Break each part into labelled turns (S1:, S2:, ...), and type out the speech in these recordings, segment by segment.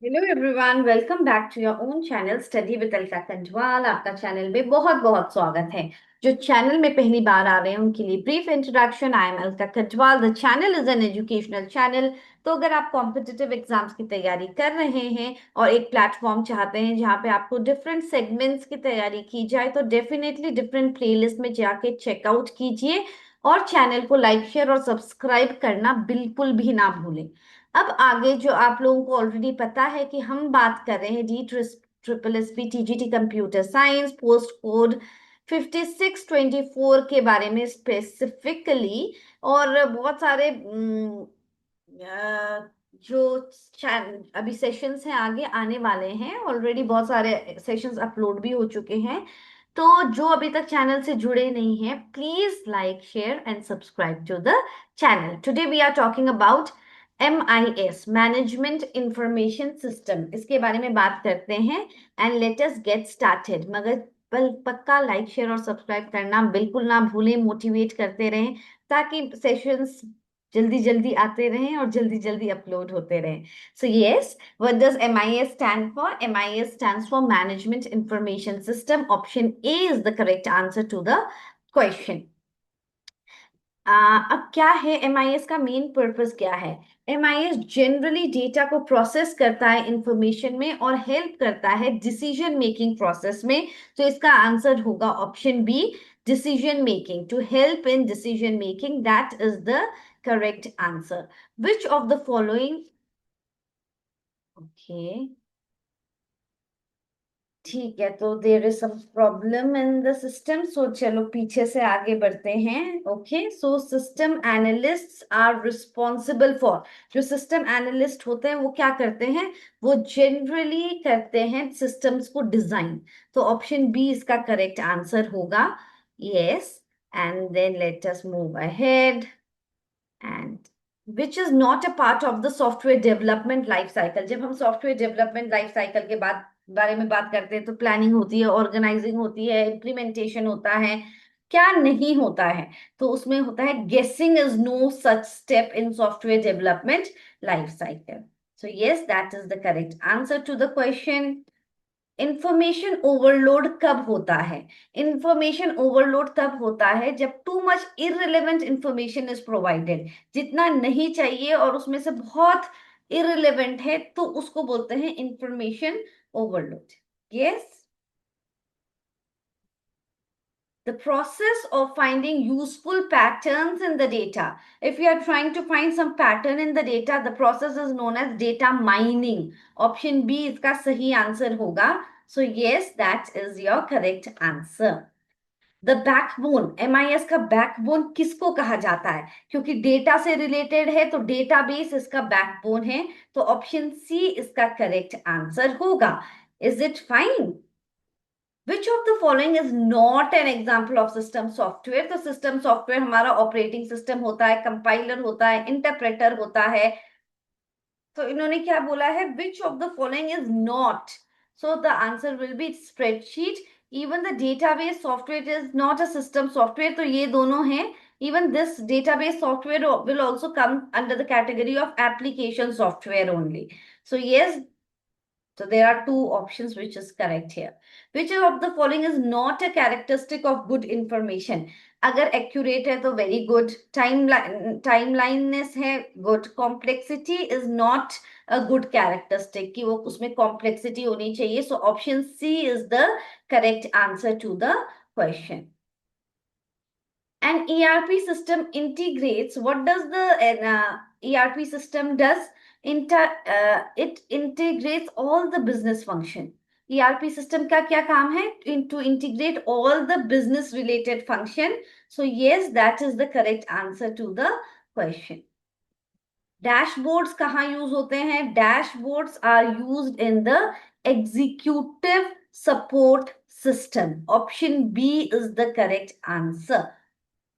S1: Hello everyone, welcome back to your own channel study with Alka Kanjwal. आपका channel में बहुत बहुत स्वागत है। जो चैनल में पहली बार आ रहे हैं उनके लिए brief introduction. I am Alka Kanjwal. The channel is an educational channel. तो अगर आप कॉम्पिटिटिव एग्जाम्स की तैयारी कर रहे हैं और एक प्लेटफॉर्म चाहते हैं जहाँ पे आपको डिफरेंट सेगमेंट्स की तैयारी की जाए, तो डेफिनेटली डिफरेंट प्लेलिस्ट में जाके चेकआउट कीजिए और चैनल को लाइक शेयर और सब्सक्राइब करना बिल्कुल भी ना भूलें। अब आगे जो आप लोगों को ऑलरेडी पता है कि हम बात कर रहे हैं D triple S P TGT computer science post code 5624 के बारे में स्पेसिफिकली। और बहुत सारे जो अभी सेशंस हैं आगे आने वाले हैं। ऑलरेडी बहुत सारे सेशंस अपलोड भी हो चुके हैं। तो जो अभी तक चैनल से जुड़े नहीं हैं, please like share and subscribe to the channel. Today we are talking about MIS management information system, इसके बारे में बात करते हैं। And let us get started. मगर पक्का लाइक शेयर और सब्सक्राइब करना बिल्कुल ना भूलें, मोटिवेट करते रहें ताकि सेशंस जल्दी जल्दी आते रहें और जल्दी जल्दी अपलोड होते रहें। So yes, what does MIS stand for? MIS stands for management information system. Option A is the correct answer to the question. अब क्या है MIS का मेन पर्पस? क्या है MIS? जनरली डेटा को प्रोसेस करता है इंफॉर्मेशन में और हेल्प करता है डिसीजन मेकिंग प्रोसेस में। तो इसका आंसर होगा option B, decision making. To help in decision making, that is the correct answer. Which of the following? Okay, ठीक है। तो there is some problem in the system, so चलो पीछे से आगे बढ़ते हैं। Okay, so system analysts are responsible for. जो सिस्टम एनालिस्ट होते हैं वो क्या करते हैं? वो जनरली करते हैं सिस्टम्स को डिजाइन। तो ऑप्शन बी इसका करेक्ट आंसर होगा। Yes, and then let us move ahead. And which is not a part of the software development life cycle. जब हम सॉफ्टवेयर डेवलपमेंट लाइफ साइकिल के बाद बारे में बात करते हैं तो प्लानिंग होती है, ऑर्गेनाइजिंग होती है, इम्प्लीमेंटेशन होता है। क्या नहीं होता है? तो उसमें होता है guessing is no such step in software development life cycle. So yes, that is the correct answer to the question. Information overload कब होता है? इंफॉर्मेशन ओवरलोड तब होता है जब too much irrelevant information is provided. जितना नहीं चाहिए और उसमें से बहुत इररिलेवेंट है, तो उसको बोलते हैं information overload. Yes, the process of finding useful patterns in the data. If you are trying to find some pattern in the data, the process is known as data mining. Option B इसका सही answer होगा. So yes, that is your correct answer. The backbone, MIS का backbone किसको कहा जाता है? क्योंकि data से रिलेटेड है तो डेटाबेस इसका बैकबोन है। तो ऑप्शन सी इसका करेक्ट आंसर होगा। Is it fine? Which of the following is not an example of system software? तो सिस्टम सॉफ्टवेयर हमारा ऑपरेटिंग सिस्टम होता है, कंपाइलर होता है, इंटरप्रेटर होता है। तो इन्होंने क्या बोला है? विच of the following is not? So the answer will be spreadsheet. Even the database software is not a system software. तो ये दोनों हैं। even this database software will also come under the category of application software only. So yes, so there are two options which is correct here. Which of the following is not a characteristic of good information? अगर accurate है तो very good, timeliness है good, complexity is not a good characteristic कि वो उसमें complexity होनी चाहिए. So option C is the correct answer to the question. An ERP system integrates. What does the ERP system does? It integrates all the business function. ERP system का क्या काम है? To integrate all the business related function. So yes, that is the correct answer to the question. Dashboards कहाँ use होते हैं? Dashboards are used in the executive support system. Option B is the correct answer.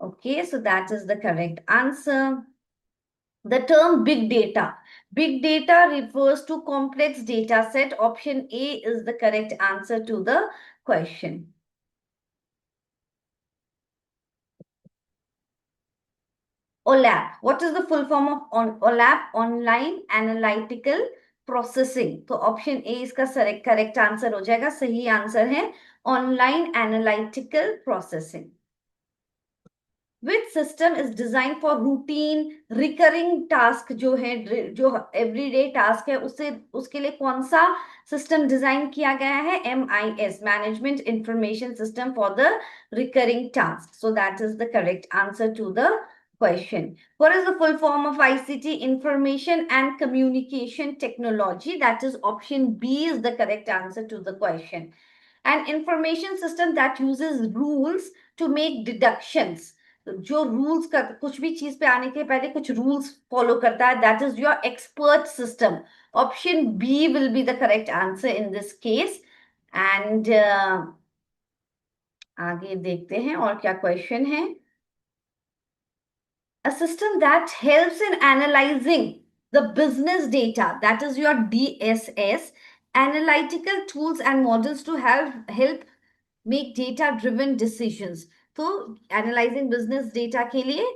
S1: Okay, so that is the correct answer. The term big data. Big data refers to complex data set. Option A is the correct answer to the question. OLAP. What is the full form of OLAP? Online Analytical processing. तो option A इसका correct answer हो जाएगा। सही answer है online analytical processing. Which system is design for routine recurring task, जो है जो everyday task है, उससे उसके लिए कौन सा सिस्टम डिजाइन किया गया है? MIS, management information system for the recurring task. So that is the correct answer to the question. What is the full form of ICT? Information and Communication Technology. That is option B is the correct answer to the question. An information system that uses rules to make deductions. जो rules का कुछ भी चीज पे आने के पहले कुछ रूल्स फॉलो करता है, that is your expert system. Option B will be the correct answer in this case. And आगे देखते हैं और क्या क्वेश्चन है। A system that helps in analyzing the business data, that is your DSS, analytical tools and models to help make data driven decisions. तो analysing business data के लिए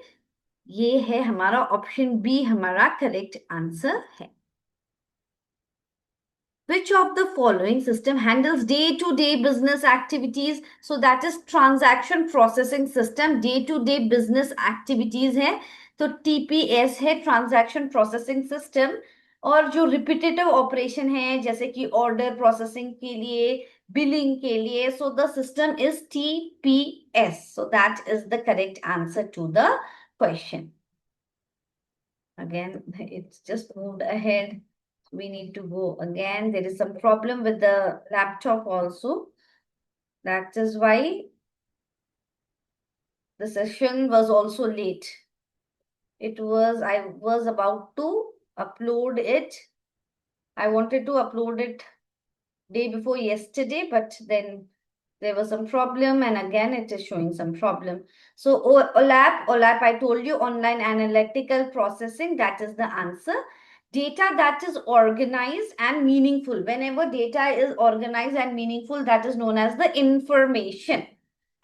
S1: ये है हमारा ऑप्शन बी हमारा करेक्ट आंसर है। Which of the following system handles day-to-day business activities? So that is transaction processing system, day-to-day business activities है, तो TPS है transaction processing system। और जो repetitive operation है जैसे कि order processing के लिए, billing के लिए, so the system is TPS. So that is the correct answer to the question. Again, it's just moved ahead. We need to go again. There is some problem with the laptop also. That is why the session was also late. I was about to upload it. I wanted to upload it day before yesterday, but then there was some problem and again it is showing some problem. So OLAP, I told you, online analytical processing, that is the answer. Data that is organized and meaningful. Whenever data is organized and meaningful, that is known as the information.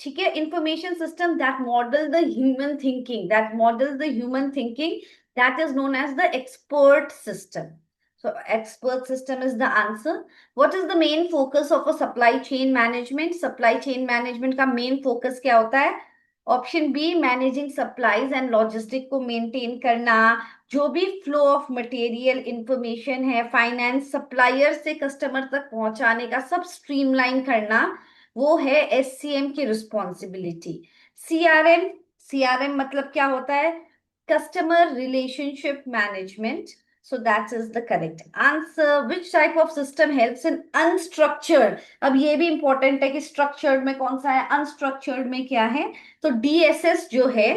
S1: ठीक है, information system that model the human thinking, that is known as the expert system. So expert system is the answer. What is the main focus of a supply chain management? Supply chain management का main focus क्या होता है? Option be managing supplies and logistic को maintain करना, जो भी flow of material information है finance supplier से कस्टमर तक पहुंचाने का सब स्ट्रीमलाइन करना, वो है SCM की रिस्पॉन्सिबिलिटी। CRM, CRM मतलब क्या होता है? Customer relationship management. So that is the correct answer. Which type of system helps in unstructured? अब ये भी important है कि structured में कौन सा है, unstructured में क्या है। तो DSS जो है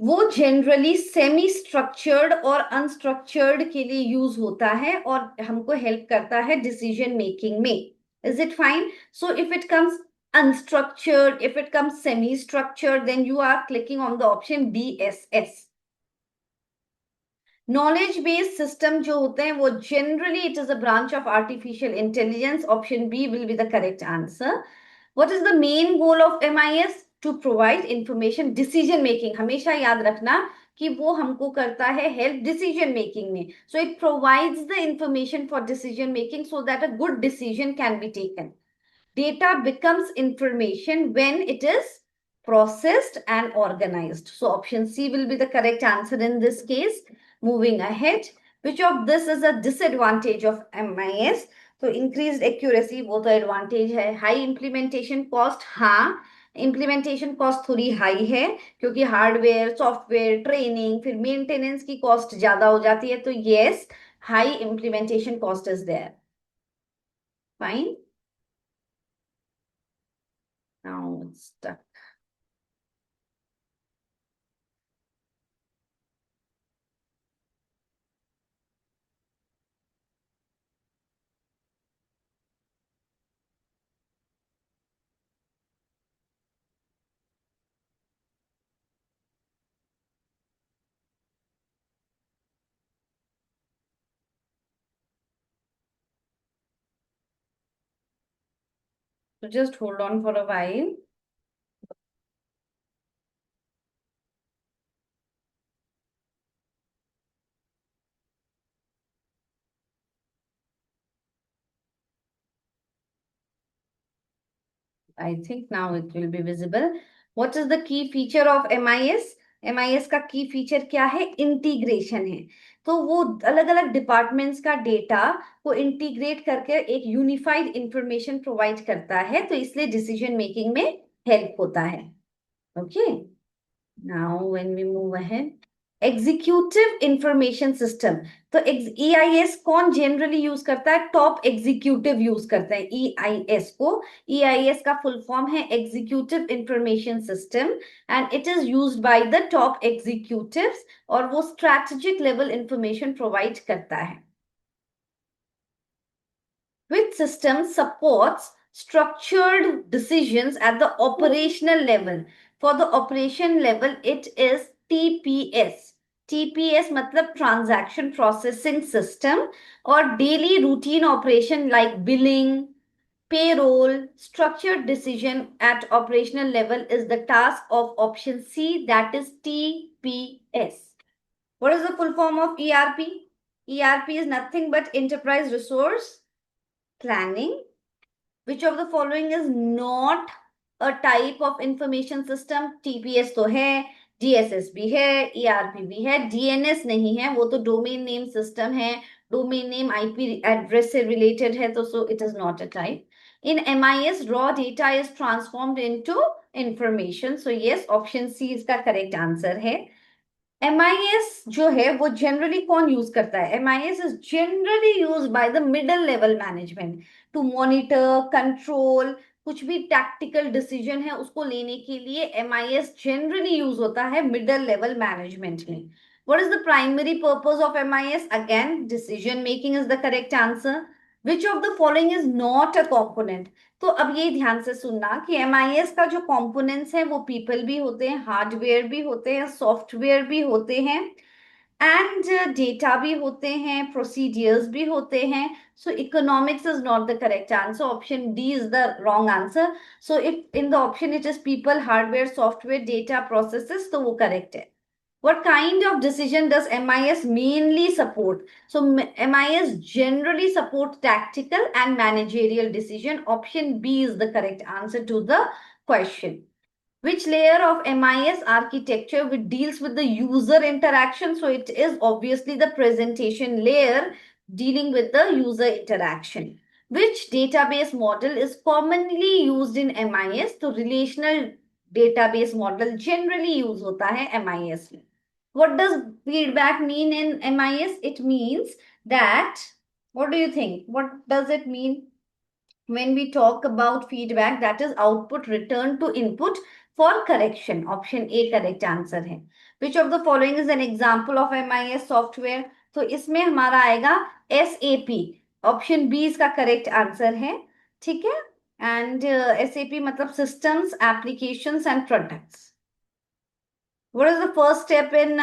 S1: वो जनरली सेमी स्ट्रक्चर्ड और अनस्ट्रक्चर्ड के लिए यूज होता है और हमको हेल्प करता है डिसीजन मेकिंग में। Is it fine? So if it comes unstructured, if it comes semi structured, then you are clicking on the option DSS. Knowledge based system जो होते हैं वो generally it is a branch of artificial intelligence. Option B will be the correct answer. What is the main goal of MIS? To provide information decision making. हमेशा याद रखना कि वो हमको करता है हेल्प डिसीजन मेकिंग में। So it provides the information for decision making so that a good decision can be taken. Data becomes information when it is processed and organized. So option C will be the correct answer in this case. Moving ahead, which of this is a disadvantage of MIS? तो increased accuracy वो तो advantage है। High implementation cost, हाँ implementation cost थोड़ी high है क्योंकि hardware software training फिर maintenance की कॉस्ट ज्यादा हो जाती है। तो yes, high implementation cost is there. Fine. Now it's stuck. So just hold on for a while. I think now it will be visible. What is the key feature of MIS? MIS का की feature क्या है? Integration है। तो वो अलग अलग departments का डेटा को इंटीग्रेट करके एक यूनिफाइड इंफॉर्मेशन प्रोवाइड करता है, तो इसलिए डिसीजन मेकिंग में हेल्प होता है। Okay, now when we move ahead, executive information system. तो ईआईएस कौन जनरली यूज करता है? टॉप एग्जीक्यूटिव यूज करते हैं ईआईएस को। ईआईएस का फुल फॉर्म है executive information system, and it is used by the top executives, और वो स्ट्रैटेजिक लेवल इंफॉर्मेशन प्रोवाइड करता है। Which system supports structured decisions at the operational level? For the operation level, it is TPS. TPS मतलब transaction processing system, or daily routine operation like billing, payroll. Structured decision at operational level is the task of option C, that is TPS. What is the full form of ERP? ERP is nothing but enterprise resource planning. Which of the following is not a type of information system? TPS तो है, DSS भी है, ERP भी है, DNS नहीं है, वो तो डोमेन नेम सिस्टम है, डोमेन नेम IP एड्रेस से रिलेटेड है, तो so it is not a type. In MIS, raw data is transformed into information. So yes, option C इसका correct answer है। MIS जो है वो जनरली कौन यूज करता है? MIS is generally use by the middle level management to monitor, control, कुछ भी टैक्टिकल डिसीजन है उसको लेने के लिए MIS जनरली यूज होता है मिडिल लेवल मैनेजमेंट में। What is the primary purpose of MIS? Again, decision making is the correct answer. Which of the following is not a component? तो अब ये ध्यान से सुनना कि MIS का जो कंपोनेंट्स हैं वो पीपल भी होते हैं, हार्डवेयर भी होते हैं, सॉफ्टवेयर भी होते हैं, एंड डेटा भी होते हैं, प्रोसीडियर्स भी होते हैं। So economics is not the correct answer, option D is the wrong answer. So if in the option it is people, hardware, software, data, processes, तो वो करेक्ट है। What kind of decision does MIS mainly support? So MIS generally supports tactical and managerial decision. Option B is the correct answer to the question. Which layer of MIS architecture which deals with the user interaction? So it is obviously the presentation layer dealing with the user interaction. Which database model is commonly used in MIS? So relational database model generally use होता है MIS में. What does feedback mean in MIS? It means that, what do you think? What does it mean when we talk about feedback? That is output returned to input for correction. Option A correct answer है. Which of the following is an example of MIS software? तो इसमें हमारा आएगा SAP. Option B इसका correct answer है, ठीक है? And SAP मतलब systems, applications and products. What is the first step in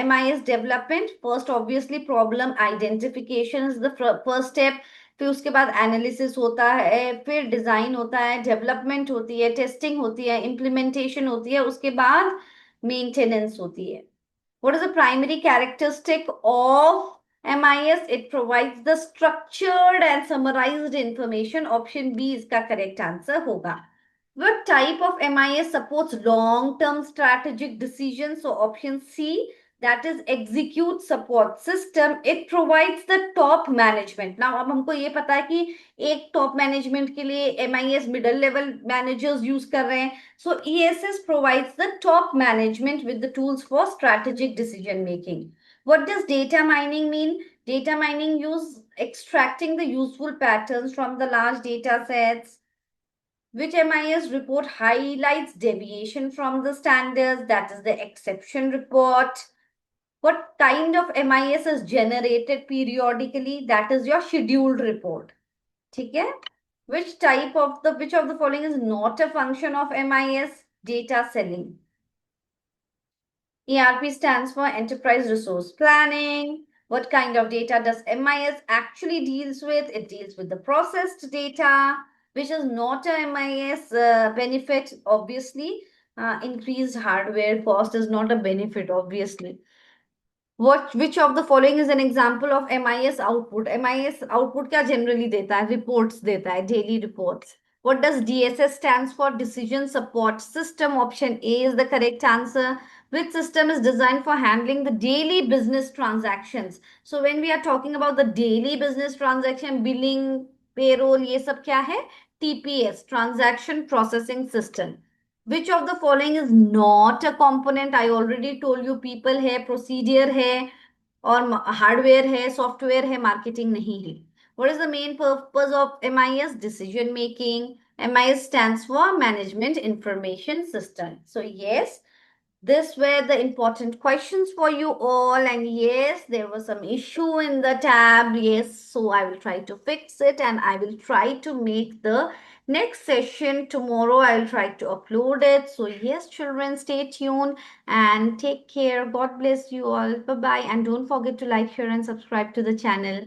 S1: MIS development? First, obviously, problem identification is the first step. फिर उसके बाद एनालिसिस होता है, फिर डिजाइन होता है, डेवलपमेंट होती है, टेस्टिंग होती है, इम्प्लीमेंटेशन होती है, उसके बाद मेंटेनेंस होती है। What is the primary characteristic of MIS? It provides the structured and summarized information. Option B इसका correct answer होगा। What type of MIS supports long-term strategic decisions? So option C, that is execute support system. It provides the top management. Now अब हमको ये पता है कि एक top management के लिए MIS middle level managers use कर रहे हैं. So ESS provides the top management with the tools for strategic decision making. What does data mining mean? Data mining use extracting the useful patterns from the large data sets. Which MIS report highlights deviation from the standards? That is the exception report. What kind of MIS is generated periodically? That is your scheduled report. Okay? Which of the following is not a function of MIS? Data selling. ERP stands for Enterprise Resource Planning. What kind of data does MIS actually deals with? It deals with the processed data, which is not a MIS benefit, obviously. Increased hardware cost is not a benefit, obviously. Which of the following is an example of MIS output? MIS output क्या generally देता है? Reports देता है, daily reports. What does DSS stands for? Decision Support System. Option A is the correct answer. Which system is designed for handling the daily business transactions? So when we are talking about the daily business transaction, billing, payroll, ये सब क्या है? TPS, Transaction Processing System. Which of the following is not a component? I already told you people है, procedure है, और hardware है, software है, marketing नहीं है. What is the main purpose of MIS? Decision making. MIS stands for Management Information System. So yes, these were the important questions for you all. And yes, there was some issue in the tab. Yes, so I will try to fix it and I will try to make the next session tomorrow. I will try to upload it. So yes, children, stay tuned and take care. God bless you all. Bye bye. And don't forget to like, share, and subscribe to the channel.